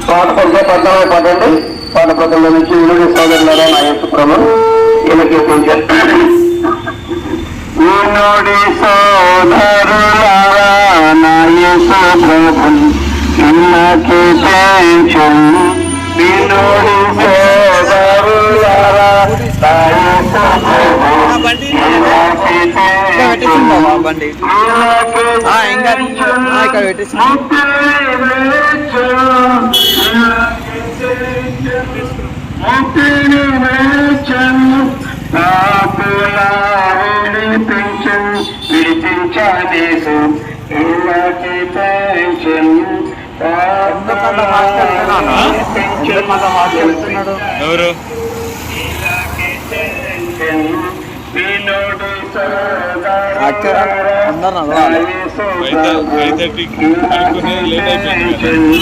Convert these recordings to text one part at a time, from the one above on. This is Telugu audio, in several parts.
పాట కొంచెం పద్నాలుగు పాటండి. పాట పద్యంలో నుంచి వినుడి సోదరులారా నా యొక్క ప్రభు ఈయనకి కొంచెం వినుడి సోదరులారా నా యొక్క ప్రభు ఈయనకి కొంచెం వినుడి సోదరులారా నా యొక్క ప్రభు బండి ఇక్కడ పెట్టేసి విడిపించాదేశు ఎవరు లేట్ అయిపోయింది.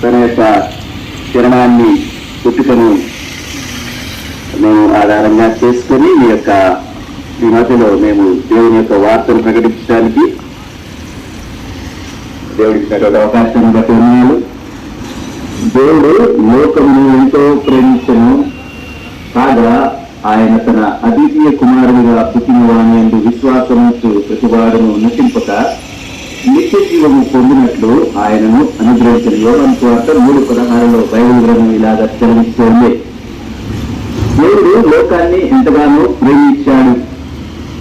తన యొక్క చరణాన్ని పుట్టుకను మేము ఆధారంగా చేసుకుని ఈ మధ్యలో మేము దేవుని యొక్క వార్తను ప్రకటించడానికి దేవుడికి అవకాశాన్ని బట్టి ఉన్నాడు. దేవుడు లోకమును ఎంతో ప్రేమించను, కాగా ఆయన తన అద్వితీయ కుమారుడిగా పుట్టిన వాని యందు విశ్వాసముంచు ప్రతివాడును నశింపక నిత్య జీవము పొందినట్లు ఆయనను అనుగ్రహించిన యోహాను సువార్త 3:16 బైబిల్ గ్రంథం ఇలాగా చదివిస్తోంది. దేవుడు లోకాన్ని ఎంతగానో ప్రేమించాడు.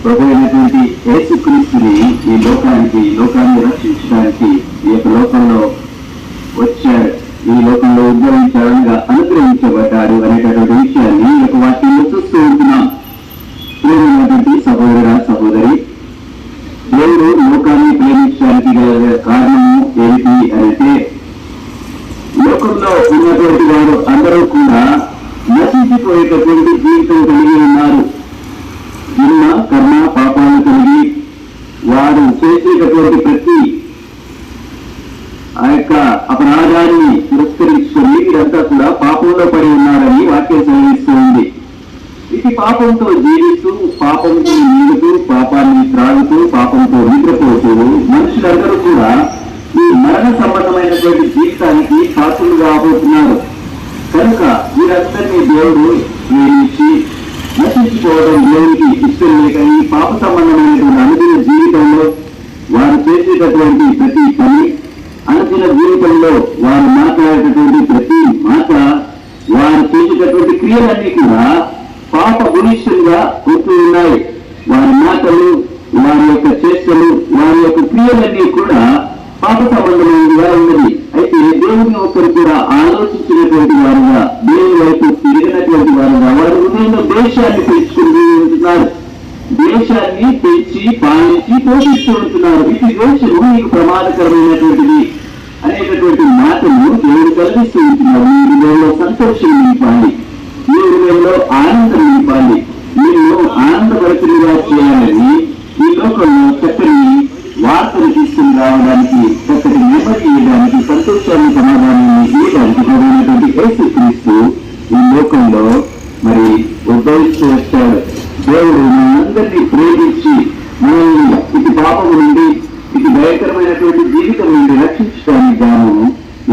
ప్రభు అయినటువంటి యేసుక్రీస్తుని ఈ లోకాన్ని రక్షించడానికి ఈ యొక్క లోకంలో వచ్చాడు, ఈ లోకంలో ఉద్భవించాడనగా అనుగ్రహించబడ్డాడు అనేటటువంటి విషయాన్ని ఈ యొక్క వాక్యంలో చూస్తూ ఉంటున్నాం. ప్రేమైనటువంటి సహోదరి, దేవుడు లోకాన్ని ప్రేమించడానికి గల కారణము ఏమిటి అంటే, లోకంలో ఉన్నటువంటి వారు అందరూ కూడా నశించిపోయేటటువంటి జీవితం కలిగి ఉన్నారు. జన్మ కర్మ పాపాలు కలిగి వారు చేసేటటువంటి ప్రతి ఆ యొక్క అపరాధాన్ని తిరస్కరించుకొని వీరంతా కూడా పాపంలో పడి ఉన్నారని వాక్యం సెలవిస్తూ ఉంది. ఇది పాపంతో జీవిస్తూ, పాపంతో నీడుతూ, పాపాన్ని త్రాగుతూ, పాపంతో నిద్రపోతూ మనుషులందరూ కూడా ఈ మరణ సంబంధమైనటువంటి జీవితానికి పాత్రలు కాబోతున్నారు. కనుక వీరందరినీ దేవుడు ప్రేమించి నశించుకోవడం దేవుడికి ఇష్టం లేక ఈ పాప సంబంధమైనటువంటి అనుదిన జీవితంలో వారు చేసేటటువంటి ప్రతి పని, అనుదిన జీవితంలో వారు మాట్లాడేటటువంటి ప్రతి మాట, వారు చేసేటటువంటి క్రియలన్నీ కూడా పాప భూయిష్టంగా ఉంటూ ఉన్నాయి. వారి మాటలు, వారి యొక్క చేష్టలు, వారి యొక్క క్రియలన్నీ కూడా పాప సంబంధమైనదిగా ఉన్నది. అయితే దేవుని ఒక్కరు కూడా ఆలోచించినటువంటి వారుగా, దేవుని వైపు తిరిగినటువంటి వారుగా వారు హృదయంలో దేశాన్ని పెంచుకుంటూ ఉంటున్నారు. దేశాన్ని పెంచి పాలించి పోషిస్తూ ఉంటున్నారు. ఇది దేశము మీకు ప్రమాదకరమైనటువంటిది అనేటటువంటి మాటలు దేవుడు కలిగిస్తూ ఉంటున్నారు. మీ హృదయంలో సంతోషం నింపాలి, మీ హృదయంలో ఆనందం నింపాలి, మీరు ఆనందభరితులుగా చేయాలని ఈ లోకంలో చక్కని వార్తలు తీసుకుని రావడానికి, చక్కటి నెమ్మది ఇవ్వడానికి, సంతోషాన్ని సమాధానాన్ని ఇవ్వడానికి ప్రభువైనటువంటి యేసుక్రీస్తు ఈ లోకంలో మరి ఉద్భవిస్తూ వచ్చాడు. దేవుడు మనందరినీ ప్రేమించి మనల్ని ఇటు పాపం నుండి, ఇటు భయంకరమైనటువంటి జీవితం నుండి రక్షించడానికి గాను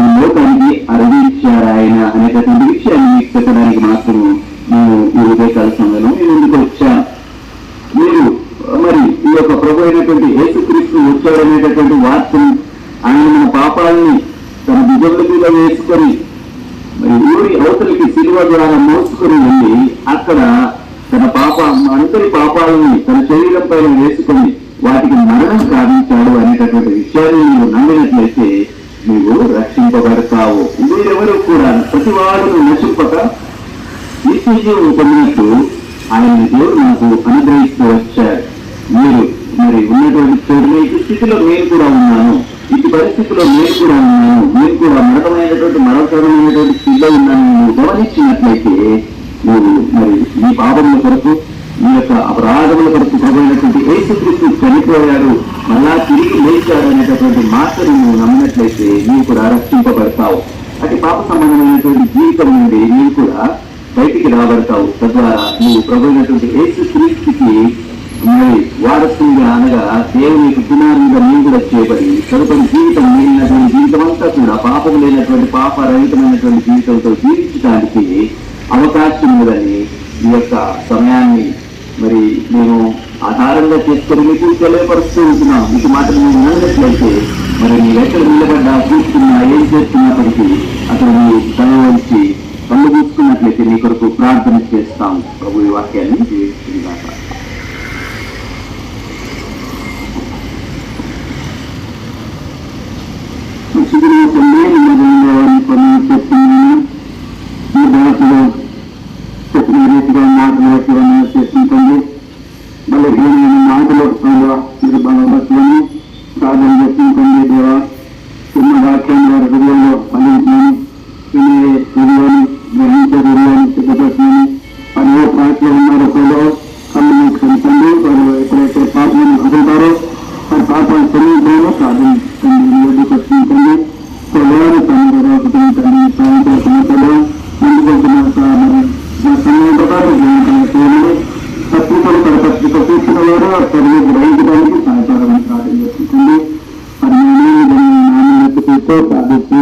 ఈ లోకానికి అరవించారు ఆయన అనేటటువంటి విషయాన్ని మీకు చెప్పడానికి మాత్రము నేను ఈ ఉదయకాల సమయంలో మీ ముందుకు వచ్చాను. మీరు మరి ఈ యొక్క ప్రభు అయినటువంటి యేసుక్రీస్తు వచ్చాడనేటటువంటి వార్తను, ఆయన మన పాపాలని తన భుజముల మీద వేసుకొని మరి ఊరి అవతలికి సిలువ ద్వారా మోసుకొని వెళ్ళి అక్కడ తన అందరి పాపాలని తన శరీరం పైన వేసుకొని వాటికి మరణం సాధించాడు అనేటటువంటి విషయాన్ని నీవు నమ్మినట్లయితే నీవు రక్షింపబడతావు. వీరెవరూ కూడా ప్రతి వాడును నశింపక నిత్య జీవం పొందినట్టు ఆయన దేవుడు నాకు అనుగ్రహిస్తూ వచ్చారు. మీరు మరి ఉన్నటువంటి చోటు స్థితిలో నేను కూడా ఉన్నాను, ఇటు పరిస్థితిలో నేను కూడా ఉన్నాను, నేను కూడా మరణకరమైనటువంటి స్థితిలో ఉన్నాను నువ్వు గమనించినట్లయితే నువ్వు మరి నీ పాపముల కొరకు, నీ యొక్క అపరాధముల కొరకు ప్రభువైనటువంటి యేసుక్రీస్తు చనిపోయాడు, మళ్ళా తిరిగి లేచాడు అనేటటువంటి మాటను నువ్వు నమ్మినట్లయితే నీవు కూడా రక్షింపబడతావు. అటు పాప సంబంధమైనటువంటి జీవితం నుండి నీవు కూడా బయటికి రాబడతావు. తద్వారా నువ్వు ప్రభువైనటువంటి యేసుక్రీస్తుకి మరి వారసుగా అనగా దేవుని కుమారునిగా నీవు కూడా చేయబడి తదుపరి జీవితం, మిగిలినటువంటి జీవితం అంతా కూడా పాపం లేనటువంటి పాపరహితమైనటువంటి జీవితంతో జీవించడానికి అవకాశం ఉందని ఈ యొక్క సమయాన్ని మరి నేను ఆధారంగా చేసుకొని మీకు తెలియపరుస్తూ ఉంటున్నాం. మీకు మాటలు మీరు నమ్మినట్లయితే మరి మీరు ఎక్కడ నిలబడ్డా, కూర్చున్నా, ఏం చేస్తున్నప్పటికీ అక్కడ మీరు తల వచ్చి కళ్ళు చూసుకున్నట్లయితే మీ కొరకు ప్రార్థన చేస్తాం. ప్రభు ఈ వాక్యాన్ని జీవిస్తున్నాక ఈ భాషలో చెప్పిన రీతిగా మాటలు చేసుకుంటుంది. మళ్ళీ ఏమైనా మాటలు మీరు బలపరచుకొని సాధన చేసుకుంటుంది. దేవా చిన్న వాక్యాన్ని వారి హృదయంలో అందించాను, వినే హృదయాన్ని, గ్రహించే హృదయాన్ని సిద్ధపడుతున్నాను. వారు ఏ ప్రాంతంలో ఉన్నారో కూడా కళ్ళు మీకు తెలుసండి. వారు ఎప్పుడైతే పాపలను వదులుతారో వారి పాపాలు తెలియజేయడం సాధించండి. చేసుకుంటుంది పొలాలు తొమ్మిది రోజులు తల్లి సాయంత్రం పత్రికలు పత్రిక చూసిన వారు చదువు గ్రహించడానికి సహాయపడమని ప్రార్థన చేసుకుంటుంది. నాణ్యతతో ప్రార్థిస్తూ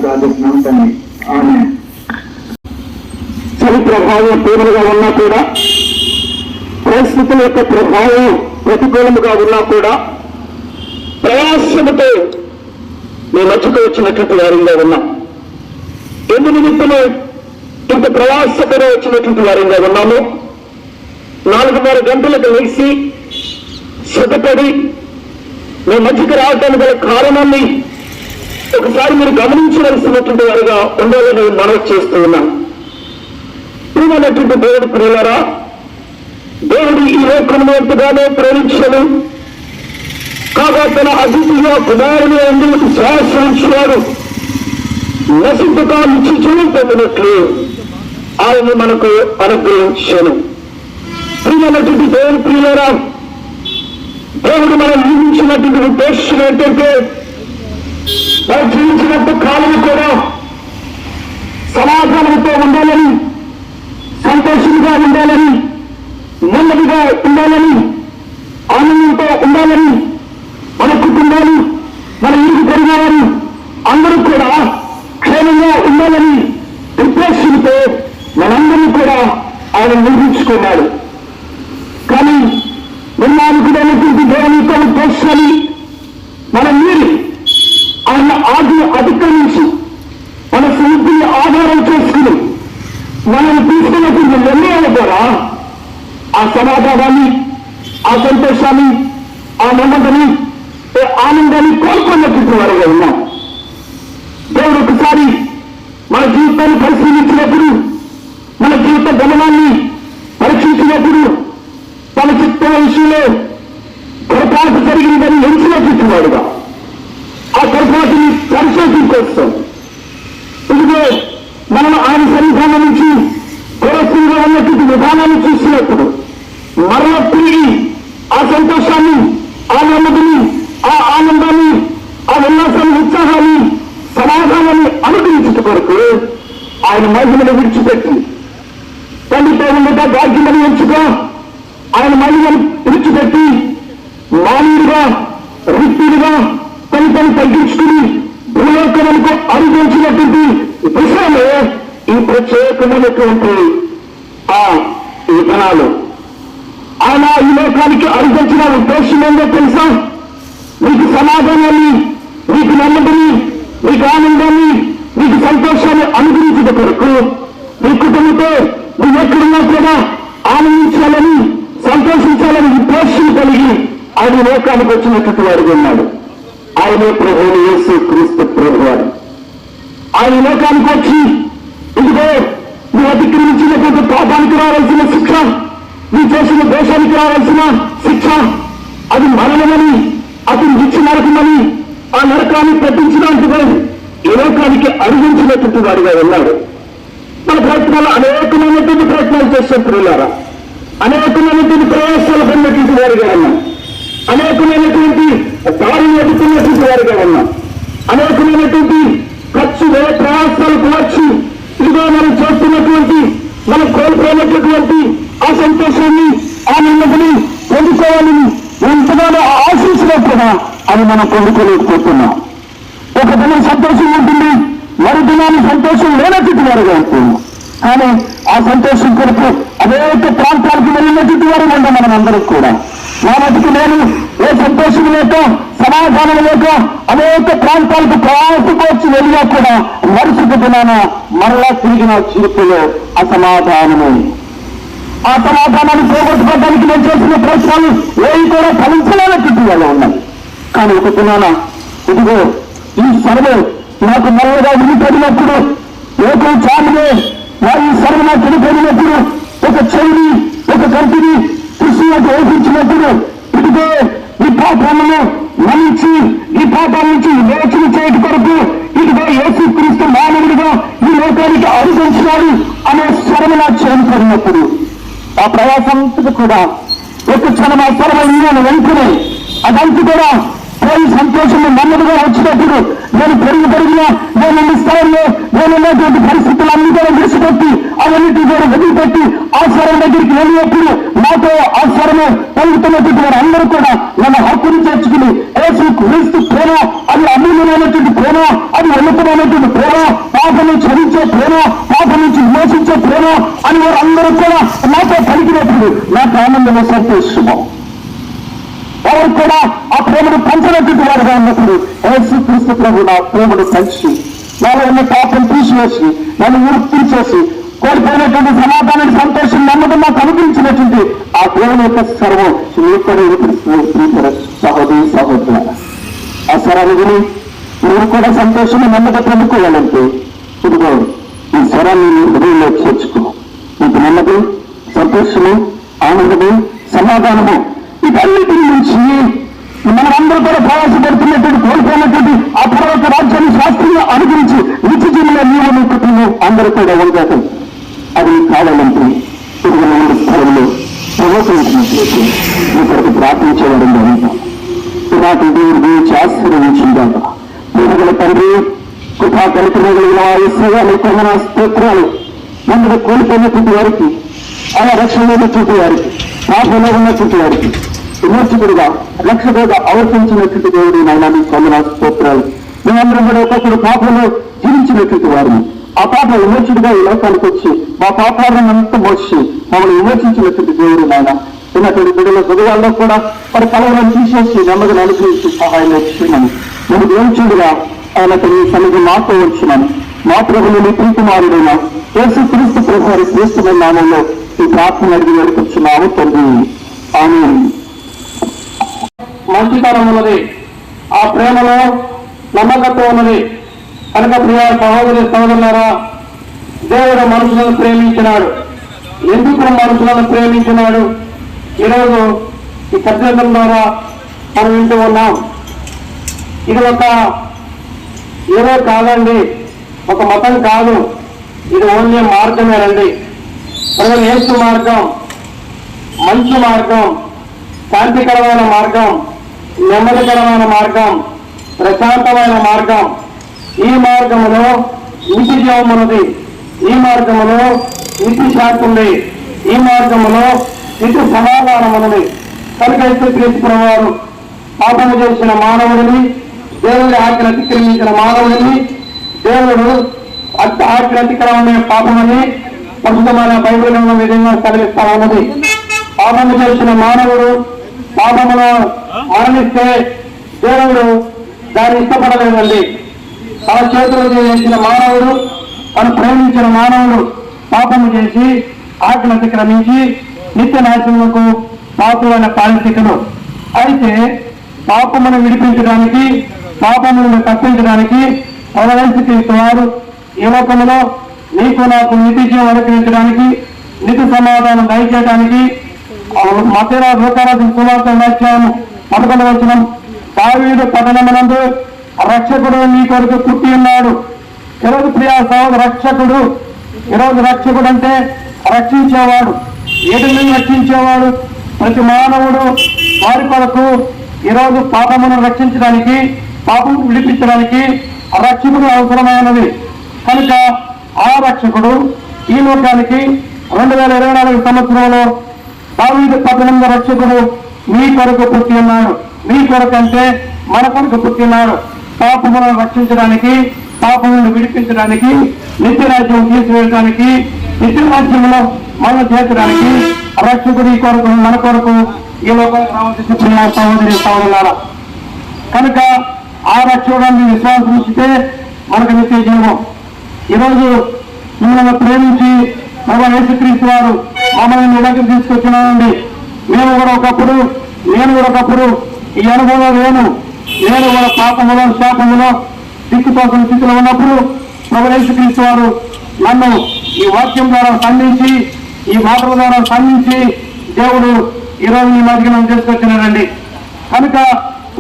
ప్రార్థిస్తున్నాం తండ్రి. ఆమె చలి ప్రభావం తీవ్రంగా ఉన్నా కూడా, పరిస్థితుల యొక్క ప్రభావం ప్రతికూలముగా ఉన్నా కూడా ప్రయాసముతో మీ మధ్యకు వచ్చినటువంటి వారిగా ఉన్నాం. ఎందు నిమిత్తము ఇంత ప్రయాసకరం వచ్చినటువంటి వారిగా ఉన్నాము. 4:30 గంటలకు వేసి సిద్ధపడి మీ మధ్యకు రావడానికి గల కారణాన్ని ఒకసారి మీరు గమనించవలసినటువంటి వారిగా ఉండాలని మనవి చేస్తూ ఉన్నాం. ప్రియమైనటువంటి దేవుడు ప్రియులారా, దేవుడు ఈ లోకంలో ఎంతగానో ప్రేమించను కాగా తన అతిథిగా కుమారుని అందుకు శాసించినాడు. నశింపగా ఇచ్చి చూడటట్లు ఆయన మనకు అనుగ్రహించాను. ప్రియమైనటువంటి దేవుడు ప్రియులారా, దేవుడు మనం నియమించినటువంటి ఉద్దేశం ఏంటంటే మనం జీవించినట్టు కాలం కూడా సమాధానంతో ఉండాలని, సంతోషంగా ఉండాలని, నెమ్మదిగా ఉండాలని, ఆనందంతో ఉండాలని, మన కుటుంబాలు, మన ఇరుగు పొరుగువారు అందరూ కూడా క్షేమంగా ఉండాలని ఉద్దేశంతో మనందరూ కూడా ఆయన నిర్మించుకున్నాడు. కానీ నిర్మాణకుడైనటువంటి దేవుని యొక్క ఉద్దేశాన్ని మనం మీరి ఆయన ఆజ్ఞ అతిక్రమించి మన సమృద్ధిని ఆధారం చేసుకుని మనం తీసుకున్నటువంటి నిర్ణయాల ద్వారా ఆ సమాధానాన్ని, ఆ సంతోషాన్ని, ఆ నెమ్మదిని, ఆనందాన్ని కోరుకున్నటువంటి వారుగా ఉన్నాం. దేవుడు ఒకసారి మన జీవితాన్ని పరిశీలించినప్పుడు, మన జీవిత గమనాన్ని పరీక్షించినప్పుడు తన చిత్త విషయంలో పొరపాటు జరిగిందని ఎంచినటువంటి వాడుగా ఆ పొరపాటుని పరిశోధన కోసం ఇదిగో మనం ఆయన సన్నిధానం నుంచి కొరస్తుగా ఉన్నటువంటి విధానాన్ని చూసినప్పుడు మరల తిరిగి ఆ సంతోషాన్ని, ఆ నెమ్మదిని, ఆ ఆనందాన్ని, ఆ ఉల్లాసాన్ని, ఉత్సాహాన్ని, సమాధానాన్ని అనుగ్రహించుట కొరకు ఆయన మహిమను విడిచిపెట్టి తండ్రితో ఉండగా భాగ్యమని ఎంచుగా ఆయన మహిమను విడిచిపెట్టి మానవుడిగా, రిక్తుడిగా తను తగ్గించుకుని భూలోకములకు అనుభవించినటువంటి విషయంలో ఈ ప్రత్యేకమైనటువంటి ఆ విధానాలు ఆయన ఈ లోకానికి అనుభవించిన ఉద్దేశం ఏంటో తెలుసా? మీకు సమాధానాన్ని, మీకు నెమ్మదిని, మీకు ఆనందాన్ని, మీకు సంతోషాన్ని అనుగ్రహించిన కొరకు మీ కుటుంబంతో నువ్వు ఎక్కడున్నా కూడా ఆనందించాలని, సంతోషించాలని ఉద్దేశం కలిగి ఆయన లోకానికి వచ్చినటువంటి వాడిగా ఉన్నాడు. ఆయనే ప్రభువు యేసు క్రీస్తు ప్రభువారు. ఆయన లోకానికి వచ్చి ఇదిగో నువ్వు అతిక్రమించినటువంటి పాపానికి రావాల్సిన శిక్ష, నీ చేసిన దోషానికి రావాల్సిన శిక్ష, అది మరణమని, అది నిత్య నరకమని, ఆ నరకాన్ని తప్పించడానికి ఈ లోకానికి అనుభవించినటువంటి వాడిగా ఉన్నాడు. మన ప్రయత్నాలు అనేకమైనటువంటి ప్రయత్నాలు చేస్తున్నారు. అనేకమైనటువంటి ప్రయాసాలు పొందినటువంటి వారిగా ఉన్నాం. అనేకమైనటువంటి దారిని ఎదుర్కొన్నటువంటి వారిగా ఉన్నాం. అనేకమైనటువంటి ఖర్చు ప్రయాసాలు కోర్చి ఇదిగో మనం చేస్తున్నటువంటి, మనం కోల్పోయినటువంటి ఆ సంతోషాన్ని, ఆ నెమ్మదిని పొందుకోవాలని ఎంతగానో ఆశించినట్టుగా అది మనం పొందుకోలేకపోతున్నాం. ఒక దినం సంతోషం ఉంటుంది, మరో దినాన్ని సంతోషం లేనటువంటి వారుగా ఉంటుంది. కానీ ఆ సంతోషం కొరకు అనేక ప్రాంతాలకు వెళ్ళినటువంటి వారు ఉంటాం మనం అందరం కూడా. నా మటుకు నేను ఏ సంతోషం లేక, సమాధానం లేక అనేక ప్రాంతాలకు ప్రయాసకొచ్చి వెళ్ళినా కూడా మరుసటి దినాన మరలా తిరిగిన జీవితంలో అసమాధానము, ఆ సమాధానాన్ని పోగొట్టుకోవడానికి నేను చేసిన ప్రయత్నాలు ఏవి కూడా ఫలించలేనటువంటి వాళ్ళు ఉన్నాయి. కానీ ఒక దినాన ఇదిగో ఈ సర్వే నాకు మరొకగా విడిపడినప్పుడు, ఏకం చాలునే ఈ సర్వ నాకు విడిపడినప్పుడు, ఒక చెవిని, ఒక కంటిని కృషి ఓపించినప్పుడు ఇదిగో ఈ పాపాలను మన్నించి, ఈ పాపాల నుంచి విమోచన చేయటి కొరకు ఇదిగో యేసు క్రీస్తు మానవుడిగా ఈ లోకానికి అనుసరించినాడు అనే స్వరము నాకు చేరుకున్నప్పుడు ఆ ప్రయాసంతా కూడా ఒక క్షణం ఆ స్వరం వెంటనే అదంతా కూడా పోయి సంతోషము నెమ్మదిగా వచ్చినప్పుడు నేను పెరిగినా నేను ఉన్న స్థలంలో నేను ఉన్నటువంటి పరిస్థితులన్నీ కూడా విడిచిపెట్టి అవన్నిటి కూడా వదిలిపెట్టి ఆ స్వరం దగ్గరికి వెళ్ళినప్పుడు నాతో ఆ స్వరము పలుకుతున్నటువంటి వారు అందరూ కూడా నన్ను హక్కును చేర్చుకుని యేసు క్రీస్తు ప్రేమ, అది అమూల్యమైనటువంటి ప్రేమ, అది ఉన్నతమైనటువంటి ప్రేమ, పాపను క్షమించే ప్రేమ, పాపం నుంచి విమోచించే ప్రేమ అని వారు అందరూ కూడా నాతో పలికినప్పుడు నాకు ఆనందము సంతోషము. వారు కూడా ఆ ప్రేమను పంచినటువంటి వారుగా ఉన్నప్పుడు యేసు క్రీస్తు ప్రభు నా ప్రేమను పంచి నాలో ఉన్న పాపం తీసివేసి నన్ను వృత్తి చేసి కోల్పోయినటువంటి సమాధానాన్ని సంతోషం నమ్మకం నాకు అనుభవించినటువంటి ఆ దేవుని యొక్క సర్వం సహోదరి సహోదరు ఆ స్వరాన్ని విని మీరు కూడా సంతోషం నమ్మకం పొందుకోవాలంటే ఇదిగో ఈ స్వరాన్ని నీ హృదయంలో చేర్చుకో. నీకు నమ్మకం, సంతోషము, ఆనందము, సమాధానము వీటన్నిటి నుంచి మనమందరూ కూడా ప్రయాసపడుతున్నటువంటి కోల్పోయినటువంటి ఆ పర్వత రాజ్యాన్ని శాస్త్రంగా అనుగురించి నిత్య జీవుల నీవు కుటుంబం అందరూ కూడా ఉండటం అది కావాలంటే తిరిగి ఉన్న స్థలంలో ప్రవర్తించినట్లయితే మీ కొరకు ప్రార్థించేవాడు ఉంటాం. ఇలాంటి దేవుడు గురించి ఆశీర్వదించిందాక దేవుల తండ్రి కృపా కలిపిన స్తోత్రాలు ముందుగా కోల్పోయినటువంటి వారికి అలా రక్షణ ఉన్నటువంటి వారికి పాపంలో ఉన్నటువంటి వారికి విమోచకుడుగా రక్షకుడుగా ఆవర్తించినటువంటి దేవుడు నాయన కొందన స్తోత్రాలు. మేమందరం కూడా ఒక్కొక్కరు పాపంలో జీవించినటువంటి వారిని ఆ పాప విమోచుడుగా ఈ లోకానికి వచ్చి మా పాపాలను అంతా మోసి మమ్మల్ని విమోచించినటువంటి దేవుడు నాయన ఉన్నటువంటి బిడ్డల హృదయాల్లో కూడా వారి కలవలను తీసేసి నెమ్మదిని అనుగ్రహించి సహాయం వచ్చినాను. మేము దేవుచుడుగా ఆయనకు నీ సన్నిధి మాతో వచ్చినాను. మా ప్రభుని నీ ప్రీతిమారుడైన యేసు క్రీస్తు ప్రభు వారి శ్రేష్టమైన నామంలో ఈ ప్రార్థన అడిగి నడిపించున్నాము తండ్రి. ఆమేన్. మంచితనం ఉన్నది, ఆ ప్రేమలో నమ్మకత్వం ఉన్నది కనుక ప్రియ సహోదరి సహోదరులారా, దేవుడు మనుషులను ప్రేమించినాడు. ఎందుకు మనుషులను ప్రేమించినాడు? ఈరోజు ఈ సత్యం ద్వారా మనం వింటూ ఉన్నాం. ఇది ఒక ఏదో కాదండి, ఒక మతం కాదు, ఇది ఓన్లీ మార్గమేనండి. ప్రజలు యేసు మార్గం, మంచి మార్గం, శాంతికరమైన మార్గం, నెమ్మదికరమైన మార్గం, ప్రశాంతమైన మార్గం. ఈ మార్గములో నీతి జీవం ఉన్నది, ఈ మార్గములో నీతి శాంతి ఉంది, ఈ మార్గములో నీతి సమాధానం ఉన్నది. కనుక క్రీస్తు వారు పాపము చేసిన మానవుడిని, దేవుడి ఆజ్ఞ అతిక్రమించిన మానవుడిని దేవుడు ఆజ్ఞ అతిక్రమమే పాపమని ప్రస్తుతమైన బైబిల్ విధంగా సెలవిస్తా ఉన్నది. పాపము చేసిన మానవుడు పాపమును మరణిస్తే దేవుడు దాన్ని ఇష్టపడలేదండి. తన చేతులు చేసిన మానవుడు, తను ప్రేమించిన మానవుడు పాపము చేసి ఆజ్ఞ అతిక్రమించి నిత్య నాశనకు పాపులైన పాలిస్థితులు. అయితే పాపమును విడిపించడానికి, పాపములను తప్పించడానికి యేసుక్రీస్తు వారు ఈ లోకంలో నీకు నాకు నిత్య జీవం అనుగ్రహించడానికి, నిత్య సమాధానం దయచేయడానికి మతేరా రూపారాజు సువార్త వాక్యం 11వ వచనం, దావీదు పట్టణమునందు రక్షకుడు నీ కొరకు పుట్టి ఉన్నాడు. ఈరోజు ప్రియా సహోదర రక్షకుడు, ఈరోజు రక్షకుడు అంటే రక్షించేవాడు. ఏడుని రక్షించేవాడు. ప్రతి మానవుడు వారి కొరకు ఈరోజు పాపమును రక్షించడానికి, పాపం విడిపించడానికి రక్షకుడు అవసరమైనది. కనుక ఆ రక్షకుడు ఈ లోకానికి 2024 సంవత్సరంలో దావీదు పట్టణంలో రక్షకుడు మీ కొరకు పుట్టి ఉన్నాడు. మీ కొరకు అంటే మన కొరకు పుట్టి ఉన్నాడు. పాపములను రక్షించడానికి, పాపములను విడిపించడానికి, నిత్యరాజ్యం తీసుకువెళ్ళడానికి, నిత్యరాజ్యంలో మనం చేర్చడానికి రక్షకుడు ఈ కొరకు మన కొరకు ఈ లోకానికి రావాల్సిన ప్రియ సహోదరి సహోదరులారా. కనుక ఆ రక్షకుడాన్ని విశ్వాసం ఉంచితే మనకు నిత్య జీవం. ఈరోజు మిమ్మల్ని ప్రేమించి మన యేసుక్రీస్తు వారు మమ్మల్ని మీ దగ్గర తీసుకొచ్చినానండి. నేను కూడా ఒకప్పుడు ఈ అనుభవం నేను కూడా పాపములో శాపములో దిక్కుతోసిన స్థితిలో ఉన్నప్పుడు మన యేసుక్రీస్తు వారు నన్ను ఈ వాక్యం ద్వారా ఖండించి, ఈ మాటల ద్వారా ఖండించి దేవుడు ఈరోజు మీ మధ్యకి నన్ను తీసుకొచ్చినారండి. కనుక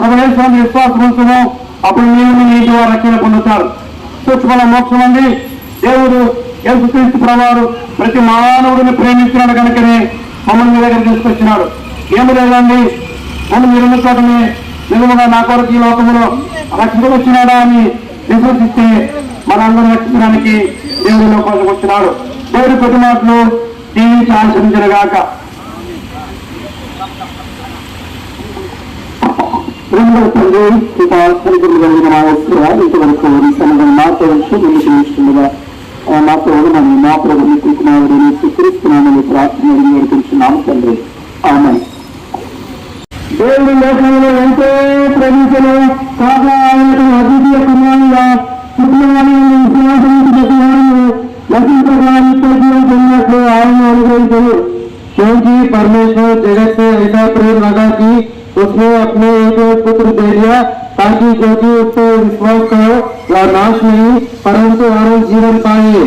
మన యేసుని విశ్వాసం ఉంచుము, అప్పుడు మీరు మీ ఇంటి వారు రక్షణ పొందుతారు. సూక్ష్మ మోక్షం అండి. దేవుడు యేసుక్రీస్తు ప్రభువారు ప్రతి మానవుడిని ప్రేమించినాడు కనుకనే మమ్మల్ని మీ దగ్గర తీసుకొచ్చినాడు. ఏమి లేదండి, మనం మీరున్న చోటనే నిజముగా నా కొరకు ఈ లోకములో రక్షకుడు వచ్చినాడా అని విశ్వసిస్తే మనందరం రక్షించడానికి దేవుడి లోకానికి వచ్చినాడు. దేవుడి ప్రతి మాటలు దీవించి ఆశించగాక. తండ్రి ఇక సరిగ్గులు కలిగిన మా వస్తువుగా ఇంతవరకు మాతో ఉంచు ముందు తెలుస్తుండగా మాతో మనం మా ప్రభుని కుమారుడిని స్వీకరిస్తున్నామని ప్రార్థన నేర్పించున్నాము తండ్రి. ఆమె దేవుడి లోకంలో ఎంతో ప్రజలు కాగా అద్వితీయ కుమారుగా लखीमपुर आए अनुग्रहित क्योंकि परमेश्वर जगत से ऐसा प्रेम लगा कि उसने अपने एक पुत्र दे दिया ताकि जो कि उस पर विश्वास करो वह नाश नहीं परंतु अनंत जीवन पाए.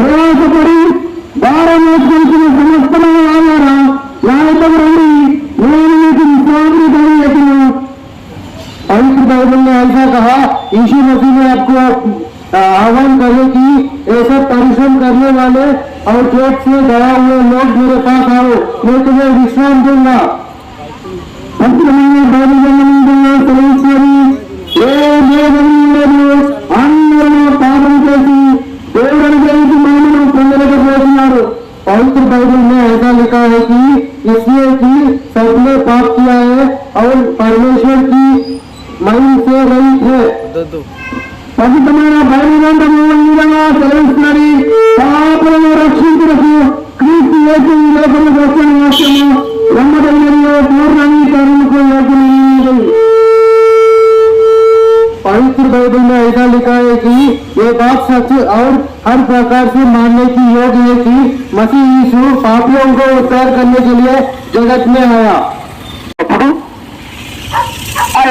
ప్రయాసపడి భారం సమస్తమైన ఆధార पवित्र बाइबल ने ऐसा कहा, यीशु मसीह ने आपको आह्वान करे कि ऐसा परिश्रम करने वाले और पेट से गया हुए लोग मेरे पास आओ, मैं तुम्हें विश्राम दूंगा. पापम చేసి దేవుడు అనుగ్రహించి మహిమను పొందలేకపోతున్నారు. पवित्र बाइबल में ऐसा लिखा है कि इसलिए कि सबने पाप किया है और परमेश्वर की महिमा से रहित है. పవిత్రమైన బైబిల్ తెలుస్తున్నది. పాపలను రక్షించుటకు క్రీస్తు యేసు ఈ లోకముకు వచ్చిన వాక్యము బ్రహ్మదైర్యంలో పూర్ణీకరణకు యోగ్యమైనది. पवित्र बाइबल में ऐसा लिखा है कि ये बात सच और हर प्रकार से मानने की योग्य है कि मसीह यीशु पापियों को उद्धार करने के लिए जगत में आया.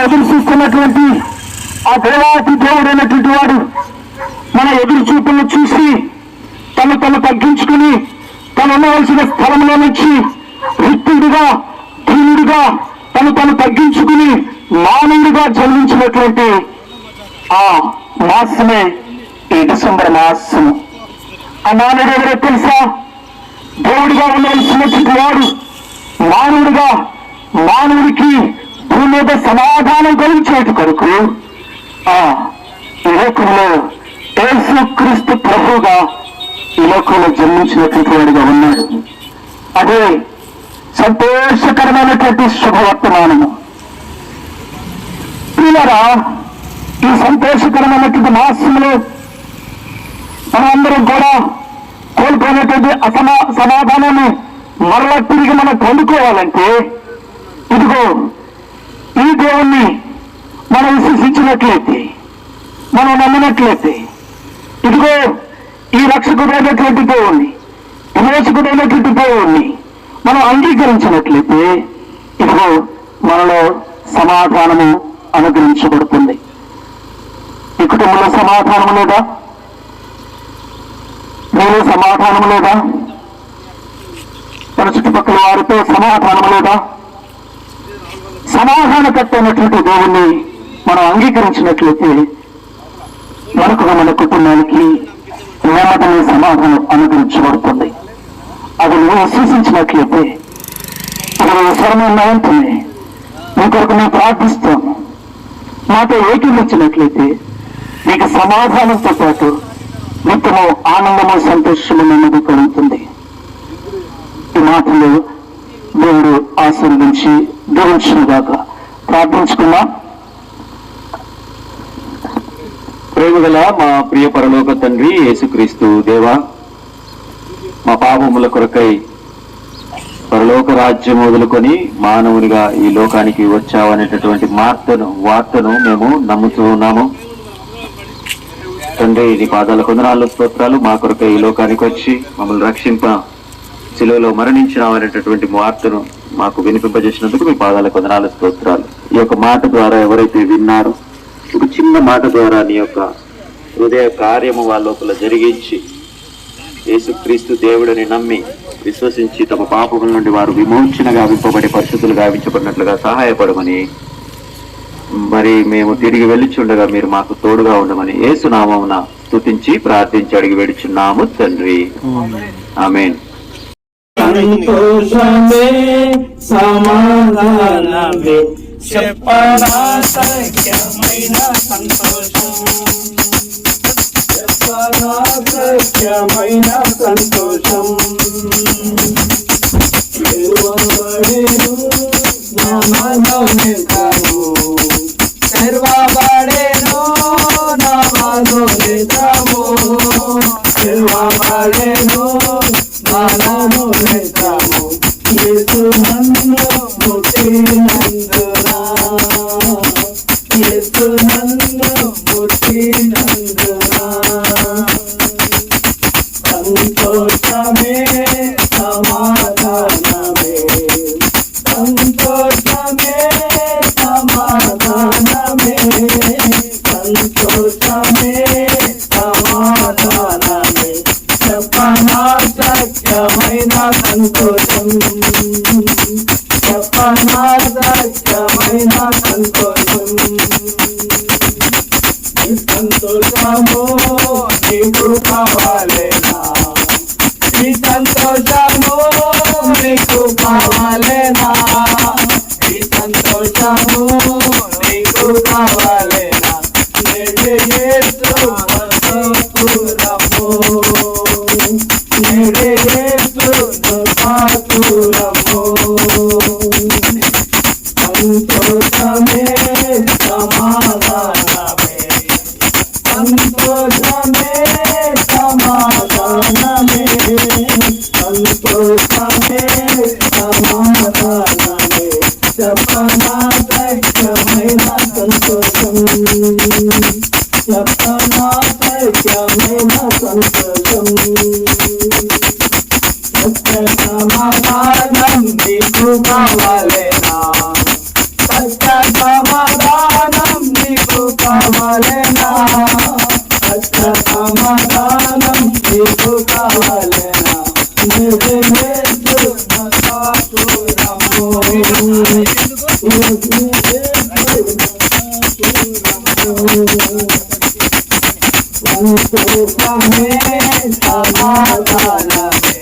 ఎదురు చూస్తున్నటువంటి ఆ దేవాతి దేవుడైనటువంటి వాడు మన ఎదురు చూపులను చూసి తను తగ్గించుకుని తను ఉండవలసిన స్థలంలో నుంచి రిక్తుడిగా దీనుడిగా తను తగ్గించుకుని మానవుడిగా జన్మించినటువంటి ఆ మాసమే ఈ డిసెంబర్ మాసము. ఆ మానవుడు ఎవరో తెలుసా? దేవుడిగా ఉండవలసినటువంటి వాడు మానవుడిగా మానవుడికి భూమి మీద సమాధానం కలిగించేటి కొరకు ఈ లోకంలో యేసు క్రీస్తు ప్రభువుగా ఈ లోకంలో జన్మించినటువంటి వాడిగా ఉన్నాడు. అదే సంతోషకరమైనటువంటి శుభవర్తమానము. పిల్లరా, ఈ సంతోషకరమైనటువంటి మాసంలో మనమందరం కూడా కోల్పోయినటువంటి సమాధానాన్ని మరలా తిరిగి మనం పొందుకోవాలంటే ఇదిగో ఈ దేవుణ్ణి మనం విశ్వసించినట్లయితే, మనం నమ్మినట్లయితే, ఇదిగో ఈ రక్షకుడైనటువంటి దేవుణ్ణి, విమోచకుడైనటువంటి దేవుణ్ణి మనం అంగీకరించినట్లయితే ఇదిగో మనలో సమాధానము అనుగ్రహించబడుతుంది. ఈ కుటుంబంలో సమాధానం లేదా? మీలో సమాధానం లేదా? మన చుట్టుపక్కల వారితో సమాధానం లేదా? సమాధానకర్తైనటువంటి దేవుణ్ణి మనం అంగీకరించినట్లయితే మనకు మన కుటుంబానికి నెమ్మదిని సమాధానం అనుగ్రహించబడుతుంది. అది నువ్వు విశ్వసించినట్లయితే అక్కడ స్వరమైన వెంటనే మీ కొరకు మేము ప్రార్థిస్తాము. మాతో ఏకీభవించినట్లయితే మీకు సమాధానంతో పాటు నిత్యము ఆనందము సంతోషము నెమ్మది కలుగుతుంది. ఈ మాటలు దేవుడు ఆశీర్వదించి దీవించునుగాక. ప్రార్థించుకున్నాం. ప్రేమగల మా ప్రియ పరలోక తండ్రి యేసుక్రీస్తు దేవా, మా పాపముల కొరకై పరలోక రాజ్యం వదులుకొని మానవునిగా ఈ లోకానికి వచ్చావనేటటువంటి వార్తను మేము నమ్ముతూ ఉన్నాము. తండ్రి, నీ పాదాల కొందనాలు స్తోత్రాలు. మా కొరకై ఈ లోకానికి వచ్చి మమ్మల్ని రక్షింప శిలువలో మరణించినావనేటటువంటి వార్తను మాకు వినిపింపజేసినందుకు మీ పాదాల కొందనాలు స్తోత్రాలు. ఈ యొక్క మాట ద్వారా ఎవరైతే విన్నారో, ఒక చిన్న మాట ద్వారా నీ యొక్క హృదయ కార్యము వాళ్ళ లోపల జరిగించి యేసుక్రీస్తు దేవుడిని నమ్మి విశ్వసించి తమ పాపముల నుండి వారు విమోచన గావింపబడి పరిశుద్ధులు గావించబడినట్లుగా సహాయపడమని, మరి మేము తిరిగి వెళ్ళిచుండగా మీరు మాకు తోడుగా ఉండమని యేసు నామమున స్తుతించి ప్రార్థించి అడిగి వేడుచున్నాము తండ్రి. ఆమేన్. సంతోషమే సమాధానమే చెప్పరా సఖ్యమైన సంతోషం, చెప్పరా సఖ్యమైన సంతోషం. తెరవబడేను నా మనోనేత్రము, తెరవబడేను నా మనోనేత్రము, తెరవబడేను నా మనోనేత్రము. యేసు నన్ను ముట్టినందునా, యేసు నన్ను ముట్టినందునా. సంతోషమే సమాధానమే, సంతోషమే సమాధానమే, సంతోషమే సమాధానమే. చెప్పనా సఖ్యమైన సంతోషం, చెప్పనా సఖ్యమైన సంతోషం. ఈ సంతోషము నీకు కావాలేనా, ఈ సంతోషము నీకు కావాలేనా, ఈ సంతోషము నీకు కావాలేనా. నేడే యేసు పాతురము, నేడే యేసు పాతురము. సంతోషమే సమాధానమే, సంతోషమే సమాధానమే, సంతోషమే సమాధానమే. చెప్పనా సఖ్యమైన సంతోషం, చెప్పనా సఖ్యమైన సంతోషం. సత్య సమాధానం నీకు కావాలేనా, సత్య సమాధానం నీకు కావాలేనా, సత్య సమాధానం నీకు కావాలేనా. నేడే యేసు పాతురము, సంతోషమే సమాధానమే,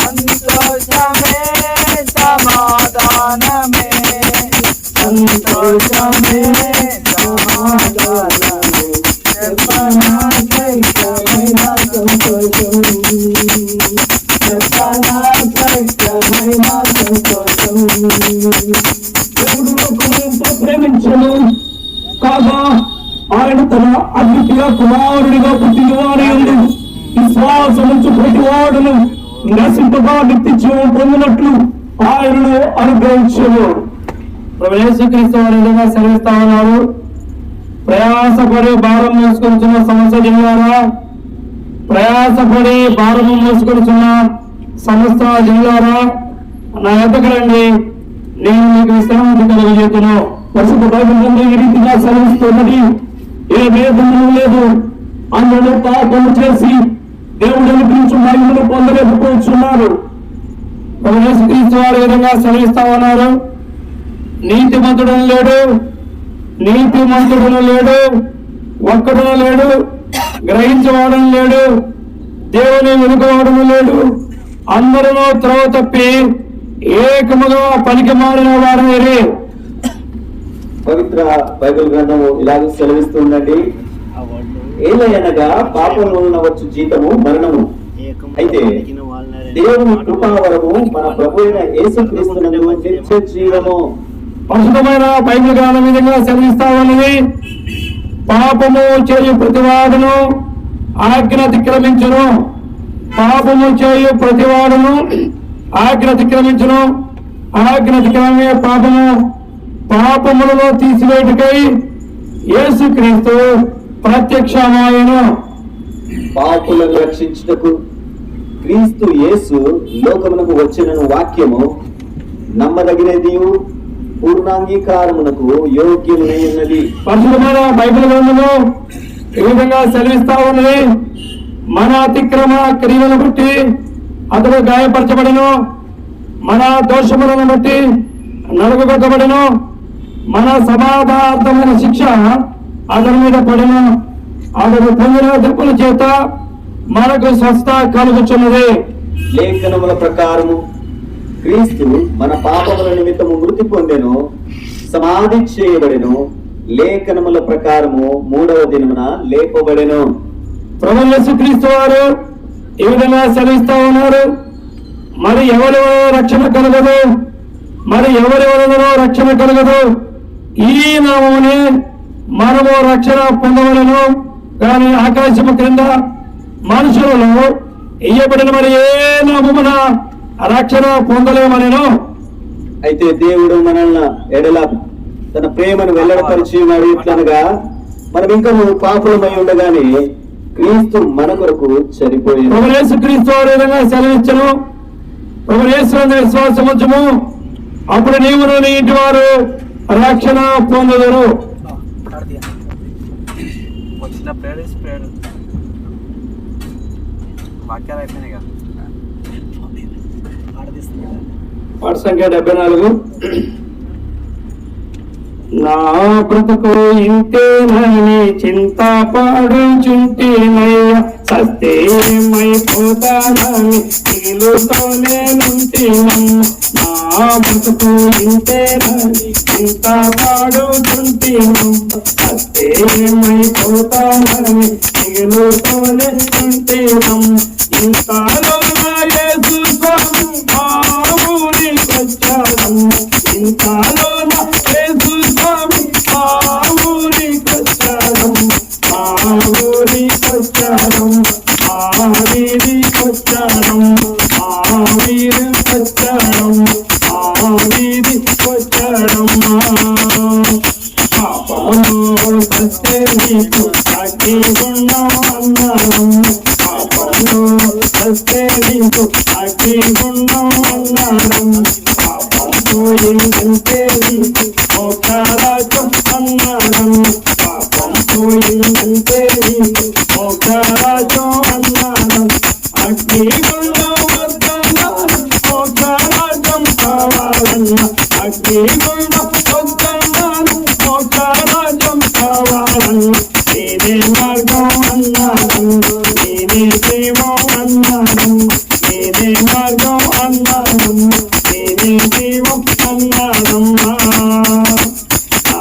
సంతోషమే సమాధానమే, సంతోషమే సమాధానమే. చెప్పనా సఖ్యమైన సంతోషం, చెప్పనా సఖ్యమైన సంతోషం. దేవుడు లోకమును ఎంతో ప్రేమించెను కాగా ఆయన తన అద్వితీయ కుమారుడిగా పుట్టినవారి యందు విశ్వాసముంచు ప్రతివాడును నశింపగా నిత్య జీవం పొందినట్లు ఆయనను అనుగ్రహించెను. యేసుక్రీస్తు వారి విధంగా సెలవిస్తా ఉన్నారు. ప్రయాసపడి భారం మోసుకొచ్చున్న సమస్త జనులారా, ప్రయాసపడి భారము మోసుకొచ్చున్న సమస్త జనులారా, నా యొద్దకు రండి, నేను మీకు విశ్రాంతి కలుగజేతును. పరిశుద్ధ బైబిల్ గ్రంథం ఈ రీతిగా సెలవిస్తున్నది. ఏ భేదము లేదు, అందరూ పాపము చేసి దేవుడు అనుగ్రహించు మహిమను పొందలేకపోతున్నారు. యేసుక్రీస్తు వారి విధంగా సెలవిస్తా ఉన్నారు. నీతిమంతుడను లేడు, నీతిమంతుడను లేడు, ఒక్కడును లేడు, గ్రహించేవాడను లేడు, దేవుని వెనుకవాడను లేడు. అందరూ త్రోవ తప్పి ఏకముగా పనికి మారిన వారే. పవిత్ర బైబిల్ గ్రంథము ఇలాగే సెలవిస్తుందండి. ఏలయనగా పాపంలో వచ్చు జీతము మరణము, అయితే దేవుని కృపావరము మన ప్రభు అయిన యేసుక్రీస్తునందు నిత్య జీవము. పరిశుద్ధమైన బైబిల్ గ్రంథం విధంగా సెలవిస్తా ఉన్నది. పాపము చేయు ప్రతివాడును ఆజ్ఞ అతిక్రమించును, పాపము చేయు ప్రతివాడును ఆజ్ఞ అతిక్రమించును, ఆజ్ఞ అతిక్రమే పాపము. పాపములను తీసివేటుకై యేసుక్రీస్తు ప్రత్యక్షమాయెను. పాపులను రక్షించుటకు క్రీస్తు యేసు లోకమునకు వచ్చినను వాక్యము నమ్మదగినదియు పూర్ణాంగీకారమునకు యోగ్యమైనది. పరిశుద్ధమైన బైబిల్ గ్రంథము ఈ విధంగా సెలవిస్తా ఉన్నది. మన అతిక్రమ క్రియలను బట్టి అతడు గాయపరచబడను, మన దోషములను బట్టి నలుగుగొట్టబడను, మన సమాధార్థమైన శిక్ష అతని మీద పడను. అతడు పొందిన దెబ్బల చేత మనకు స్వస్థ కలుగుచున్నది. లేఖనముల ప్రకారము క్రీస్తు మన పాపముల నిమిత్తము మృతి పొందెను, సమాధి చేయబడెను, లేఖనముల ప్రకారము 3వ దినమున లేపబడెను. ప్రభువు యేసుక్రీస్తు వారు ఈ విధంగా సెలవిస్తా ఉన్నారు, మరి ఎవరి వలన రక్షణ కలగదు, మరి ఎవరి వలన రక్షణ కలగదు, ఈ నామమునే మనము రక్షణ పొందవలను, కానీ ఆకాశము క్రింద మనుషులలో ఇయ్యబడిన మరి ఏ నామమున రక్షణ పొందలేమనెను. అయితే దేవుడు మనల్ని ఎడల తన ప్రేమను వెల్లడపరిచి ఉన్నాడు. ఇట్లనగా మనం ఇంకా పాపులమై ఉండగానే క్రీస్తు మన కొరకు చనిపోయింది. ప్రభువు యేసుక్రీస్తు వారు విధంగా సెలవిచ్చను, ప్రభువు యేసునందు విశ్వాసం ఉంచుము, అప్పుడు నీవును నీ ఇంటి వారు రక్షణ పొందుదురు. వచ్చిన ప్రేయర్ వాక్యాలు అయిపోయినాయి కదా. పాట సంఖ్య 74. నా బ్రతుకు ఇంతేనని చింత పాడుచుంటేనయ్యా, సత్యమైపోతానని నీలుతోనే నుంటినమ్మ. నా బ్రతుకు ఇంతేనని చింత పాడుచుంటేనమ్మ, సత్యమైపోతానని నీలుతోనే నుంటినమ్మ. ఇంతలో నా యేసు స్వామి మా ఊరికొచ్చాడమ్మ, ఇంతలో నా యేసు స్వామి మా ఊరికొచ్చాడమ్మ, మా ఊరికొచ్చాడమ్మ, మా వీధికొచ్చాడమ్మ, మా వీధికొచ్చాడమ్మ, మా వీధికొచ్చాడమ్మ. పాపమును సత్తే నీకు అగ్నిగుండమన్నాడమ్మ, పాపమును సత్తే నీకు అగ్నిగుండమన్నాడమ్మ. పాపం పోయిందంటే నీకు మోక్షరాజ్యం అన్నాడమ్మ, పాపం పోయిందంటే నీకు మోక్షరాజ్యం అన్నాడమ్మ. అగ్నిగుండం వద్దన్నాను మోక్షరాజ్యం కావాలన్న, అగ్నిగుండం వద్దన్నాను మోక్షరాజ్యం కావాలన్న. నేనే మార్గం అన్నాడమ్మ, నేనే జీవం అన్నాడమ్మ, నేనే మార్గం అన్నాడమ్మ, నేనే జీవం అన్నాడమ్మ. ఆ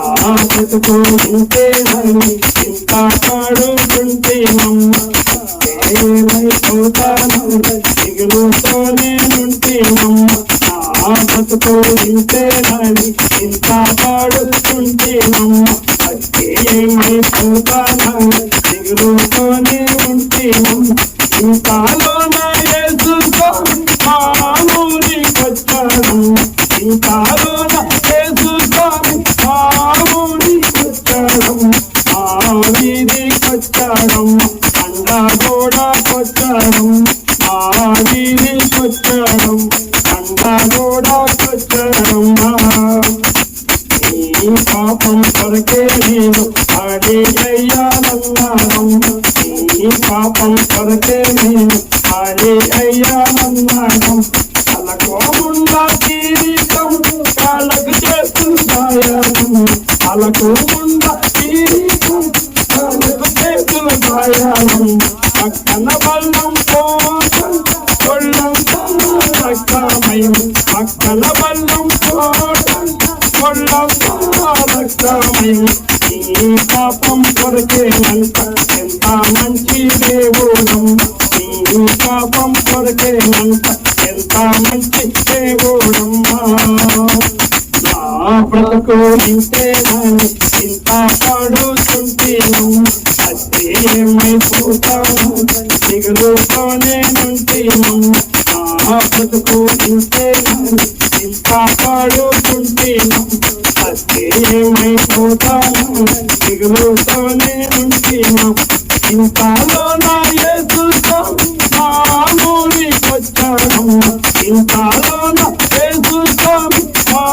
బ్రతుకు ఇంతేనని చింత పాడుకుంటేనమ్మ, ఏమైపోతానని దిగులుతోనే నుంటేనమ్మ. ఆ బ్రతుకు ఇంతేనని చింత పాడుకుంటేనమ్మ, ఏమైపోతానని దిగులుతోనే ఉంటేనమ్మ. ఇంతలో నా యేసు స్వామి మా ఊరికొచ్చాడమ్మ, ఇంతలో నా యేసు స్వామి మా ఊరికొచ్చాడమ్మ, మా వీధికొచ్చాడమ్మ, అండగోడకొచ్చాడమ్మ, మా వీధికొచ్చాడమ్మ, అండగోడకొచ్చాడమ్మ. ఈ పాపం కొరకే నేను ఆడి అయ్యానన్నాడమ్మ, ఈ పాపం కొరకే నేను ఆడి అయ్యానన్నాడమ్మ. అలకోముండా కిరీటం కాళ్ళకు చేస్తున్నాయమ్మ, అలకోముండా కిరీటం కాళ్ళకు చేస్తున్నాయమ్మ. పక్కన బల్లం పోటం కొల్లం రక్తమయం, పక్కన బల్లం పోటం కొల్లం రక్తమయం. ఈ పాపం కొరకేనంట ఎంత మంచి దేవుడమ్మ, ఈ పాపం కొరకేనంట ఎంత మంచి దేవుడమ్మ. నా బ్రతుకు ఇంతేనని చింత పడుతుంటేనమ్మ, అదేమైపోతాను దిగులుతోనే నుంటేనమ్మ. నా బ్రతుకు ఇంతేనని చింత పడుతుంటేనమ్మ, అదేమైపోతాను దిగులుతోనే నుంటేనమ్మ. ఇంతలో నా యేసు స్వామి మా ఊరికొచ్చాడమ్మ, ఇంతలో నా యేసు స్వామి మా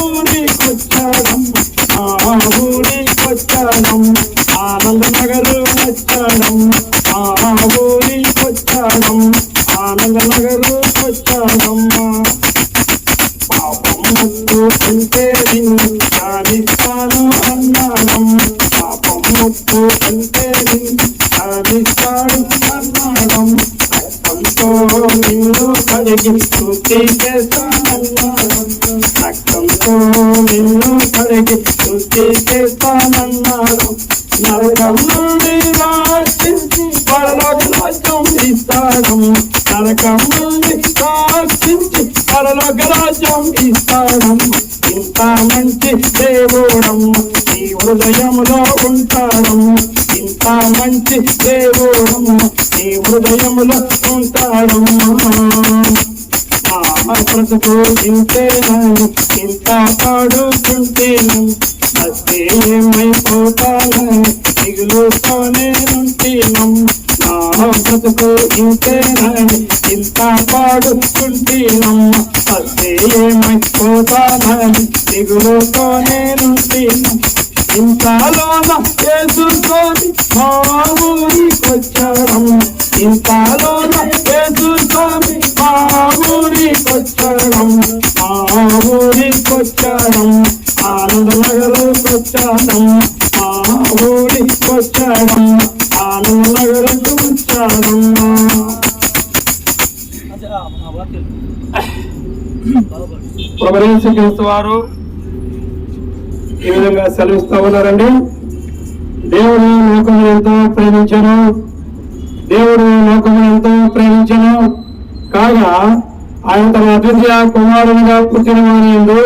ఊరికొచ్చాడమ్మ, మా ఊరికొచ్చాడమ్మ. ఆనంద నగరు వచ్చాడమ్మ, మా ఊరికొచ్చాడమ్మ, ఆనంద నగరు వచ్చాడమ్మ. పాపం ముప్పు అంటే నిన్ను సాధిస్తాను అన్నాడమ్మ, పాపం ముప్పు అంటే నిన్ను రక్తంతో నిన్ను కడిగి శుద్ధి చేస్తానన్నాడు. రక్తంతో నిన్ను కడిగి శుద్ధి చేస్తానన్నాడు. నరకం నుండి రక్షించి పరలోక రాజ్యం ఇస్తాడు. నరకం నుండి రక్షించి పరలోక రాజ్యం ఇస్తాడు. ఇంత మంచి దేవుడమ్మ నీ హృదయంలో ఉంటాడు. ఇంత మంచి దేవుడమ్మ నీ హృదయంలో ఉంటాడు. బ్రతుకు ఇంతేనని ఇంత పాడుకుంటేను అస్తే ఏమైపోతానని దిగులుతోనే ఉంటేను. నా బ్రతుకు ఇంతేనని ఇంత పాడుకుంటేను అస్తే ఏమైపోతానని దిగులుతోనే ఉంటేను. ఇంతలోన యేసుతోని మా ఊరికొచ్చాడు. ఇంతలోన యేసుతోని మా ఊరికొచ్చాడు. మా ఊరికొచ్చాడు. ఆనందనగరుకొచ్చాడు. మా ఊరికొచ్చాడు. ఆనందనగరకు వచ్చాడు. ప్రభువు యేసుక్రీస్తు వారు ఈ విధంగా సెలవిస్తూ ఉన్నారండి. దేవుడు లోకమును ఎంతో ప్రేమించను. దేవుడు లోకమును ఎంతో ప్రేమించను కాగా ఆయన తన అద్వితీయ కుమారునిగా పుట్టిన వాని యందు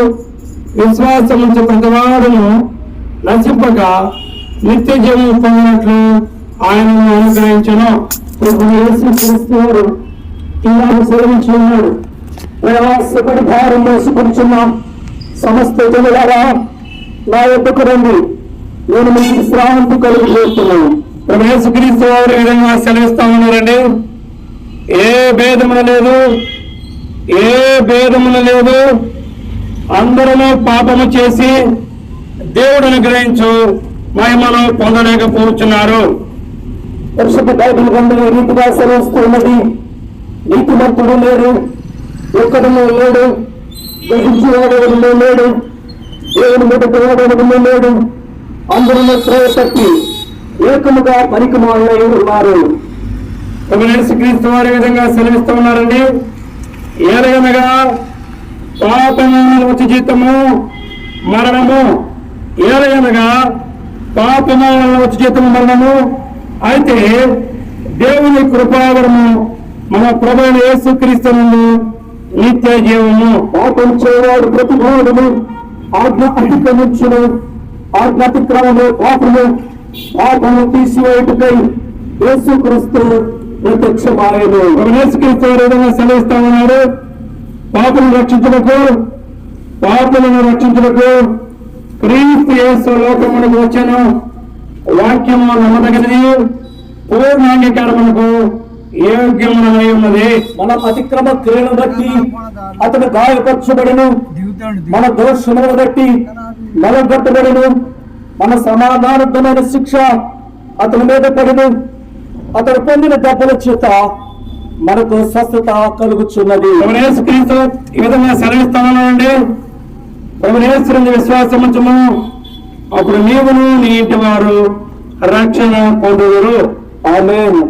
విశ్వాసం ఉంచి ప్రతివాడును నశింపక నిత్య జీవం పొందినట్లు ఆయనను అనుగ్రహించను. ప్రభువు యేసుక్రీస్తు వారు ఇలా సెలవించి ఉన్నాడు. ప్రయాసపడి భారం మోసుకొనిచున్నాం సమస్త జనులారా నా యొద్దకు రండి, నేను మీకు విశ్రాంతి కలుగు చేస్తున్నాను. ప్రభువు యేసుక్రీస్తు వారు ఈ విధంగా సెలవిస్తా ఉన్నారండి. ఏ భేదమున లేదు, అందరూ పాపము చేసి దేవుడు అనుగ్రహించు మహిమను పొందలేకపోతున్నారు. పరిశుద్ధ బైబిల్ గ్రంథం ఈ రీతిగా సెలవిస్తూ ఉన్నది. నీతిమంతుడు లేడు, ఒక్కడము లేడు, గ్రహించేవాడు లేడు, దేవుని మీద దేవుడు లేడు, అందరూ త్రోవతప్పి ఏకముగా పనికిమాలినై ఉన్నారు. ప్రభువు యేసుక్రీస్తు వారి విధంగా సెలవిస్తూ ఉన్నారండి. ఏలయనగా పాపము వచ్చి జీతము మరణము. ఏలయనగా పాపము వచ్చి జీతము మరణము. అయితే దేవుని కృపావరము మన ప్రభువైన యేసుక్రీస్తు నందు నిత్య జీవము. పాపం చేయవాడు ప్రతిభావము ఆజ్ఞ అతిక్రమించును. ఆజ్ఞ అతిక్రమము పాపము తీసివేయుటకై యేసుక్రీస్తు ప్రత్యక్షమాయెను. యేసుక్రీస్తు విధంగా సెలవిస్తా ఉన్నారు. పాపులను రక్షించుటకు క్రీస్తు యేసు లోకమునకు వచ్చెను. వాక్యము నమ్మదగినది, పూర్ణాంగీకారమునకు యోగ్యమునై ఉన్నది. మన అతిక్రమ క్రియను బట్టి అతను గాయపరచబడెను, మన దోషములను బట్టి నలగొట్టబడెను. మన సమాధానమైన శిక్ష అతని మీద పడెను, అతను పొందిన దెబ్బల చేత మనకు స్వస్థత కలుగుచున్నది. యేసుక్రీస్తు ఈ విధంగా సెలవిస్తానండి. ప్రభువు యేసునందు విశ్వాసం ఉంచుము, అప్పుడు నీవును నీ ఇంటి వారు రక్షణ పొందుదురు. ఆమేన్.